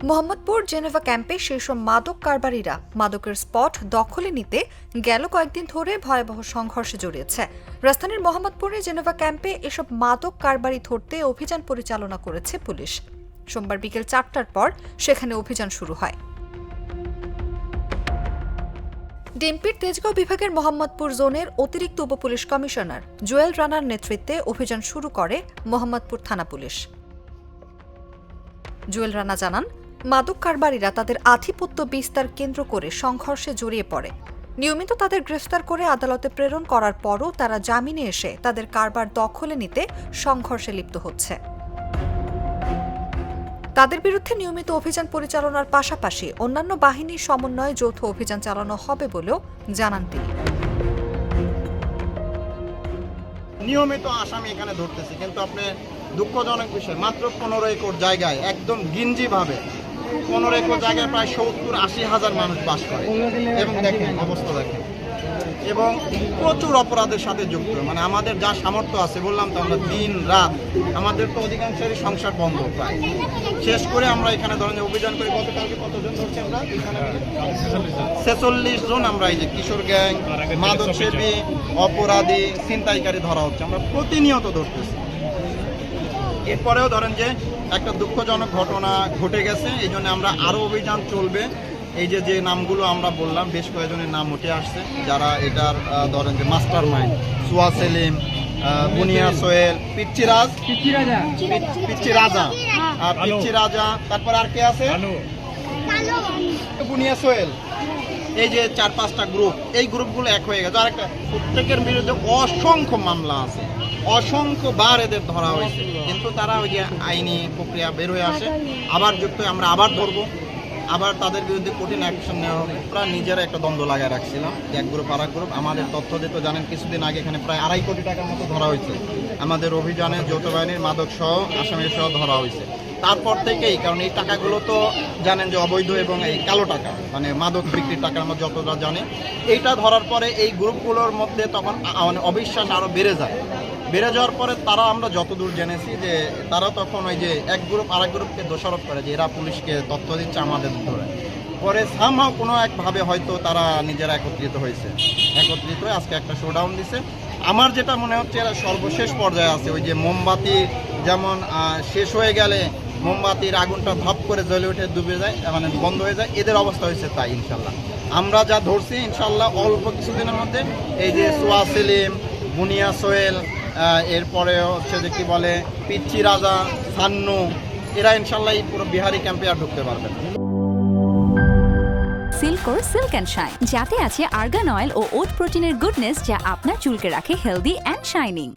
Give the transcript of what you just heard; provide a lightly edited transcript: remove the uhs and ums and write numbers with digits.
Mohammadpur Geneva ক্যাম্পে সেসব মাদক কারবারিরা মাদকের স্পট দখলে নিতে গেল কয়েকদিন ধরে ভয়াবহ সংঘর্ষে জড়িয়েছে। রাজধানীর মোহাম্মদপুরে জেনেভা ক্যাম্পে এসব মাদক কারবারি ধরতে অভিযান পরিচালনা করেছে পুলিশ। সোমবার বিকেল 4টার পর সেখানে অভিযান শুরু হয়। ডিএমপির তেজগাঁও বিভাগের মোহাম্মদপুর জোনের অতিরিক্ত উপপুলিশ কমিশনার জুয়েল রানার নেতৃত্বে অভিযান শুরু করে মোহাম্মদপুর থানা পুলিশ। জুয়েল রানা জানান, মাদক কারবারিরা তাদের আধিপত্য বিস্তার কেন্দ্র করে সংঘর্ষে জড়িয়ে পড়ে। নিয়মিত তাদের গ্রেফতার করে আদালতে প্রেরণ করার পরও তারা জামিনে এসে তাদের কারবার দখলে নিতে সংঘর্ষে লিপ্ত হচ্ছে। তাদের বিরুদ্ধে নিয়মিত অভিযান পরিচালনার পাশাপাশি অন্যান্য বাহিনীর সমন্বয়ে যৌথ অভিযান চালানো হবে বলেও জানান তিনি। নিয়মিত আসামি এখানে ধরতেছি, কিন্তু আপনি দুঃখজনক বিষয়, মাত্র 15 একর জায়গায় একদম গিঞ্জিভাবে 15 একর জায়গায় প্রায় 70-80 হাজার মানুষ বাস করে এবং দেখেন অবস্থা দেখেন, এবং প্রচুর অপরাধের সাথে যুক্ত। মানে আমাদের যা সামর্থ্য আছে, বললাম তো আমরা দিন রাত, আমাদের তো অধিকাংশেরই সংসার বন্ধ প্রায় শেষ করে আমরা এখানে ধরেন অভিযান করি। গতকালকে কতজন ধরছি আমরা? 46 জন। আমরা এই যে কিশোর গ্যাং, মাদক সেবী, অপরাধী, ছিনতাইকারী ধরা হচ্ছে, আমরা প্রতিনিয়ত ধরতেছি। এরপরেও ধরেন যে একটা দুঃখজনক ঘটনা ঘটে গেছে, এই জন্য আমরা আরও অভিযান চলবে। এই যে নামগুলো আমরা বললাম, বেশ কয়েকজনের নাম উঠে আসছে যারা এটার ধরেন যে মাস্টার মাইন্ড। সুয়া সেলিম, বুনিয়া সোহেল, পিচ্চি রাজা, তারপর আর কে আছে? বুনিয়া সোহেল। এই যে 4-5টা গ্রুপ, এই গ্রুপগুলো এক হয়ে গেছে। আরেকটা, প্রত্যেকের বিরুদ্ধে অসংখ্য মামলা আছে, অসংখ্যবার এদের ধরা হয়েছে, কিন্তু তারা ওই যে আইনি প্রক্রিয়া বের হয়ে আসে, আবার যুক্ত হয়ে আমরা আবার ধরবো, আবার তাদের বিরুদ্ধে কঠিন অ্যাকশন নেওয়া হবে। আমরা নিজেরা একটা দ্বন্দ্ব লাগায় রাখছিলাম, এক গ্রুপ আর এক গ্রুপ। আমাদের তথ্য দিতে জানেন, কিছুদিন আগে এখানে প্রায় 2.5 কোটি টাকার মতো ধরা হয়েছে। আমাদের অভিযানে যৌথ বাহিনীর মাদক সহ আসামি সহ ধরা হয়েছে। তারপর থেকেই, কারণ এই টাকাগুলো তো জানেন যে অবৈধ এবং এই কালো টাকা, মানে মাদক বিক্রির টাকা আমরা যতটা জানি। এইটা ধরার পরে এই গ্রুপগুলোর মধ্যে তখন মানে অবিশ্বাস আরও বেড়ে যায়। বেড়ে যাওয়ার পরে তারা, আমরা যতদূর জেনেছি যে তারা তখন ওই যে এক গ্রুপ আরেক গ্রুপকে দোষারোপ করে যে এরা পুলিশকে তথ্য দিচ্ছে আমাদের ধরে। পরে সামহাও কোনো একভাবে হয়তো তারা নিজেরা একত্রিত হয়ে আজকে একটা শোডাউন দিছে। আমার যেটা মনে হচ্ছে এরা সর্বশেষ পর্যায়ে আছে। ওই যে মোমবাতি যেমন শেষ হয়ে গেলে মোমবাতির আগুনটা ধপ করে জ্বলে উঠে ডুবে যায়, মানে বন্ধ হয়ে যায়, এদের অবস্থা হয়েছে তাই। ইনশাল্লাহ আমরা যা ধরছি, ইনশাল্লাহ অল্প কিছুদিনের মধ্যে এই যে সুয়া সেলিম, বুনিয়া সোহেল, এরপরে হচ্ছে যে কি বলে পিচ্চি রাজা, সান্নু, এরা ইনশাল্লাহ এই পুরো বিহারি ক্যাম্পে আর ঢুকতে পারবে না। সিল্কোর সিল্ক অ্যান্ড শাইন, যাতে আছে আর্গান অয়েল ও ওট প্রোটিনের গুডনেস, যা আপনার চুলকে রাখে হেলদি অ্যান্ড শাইনিং।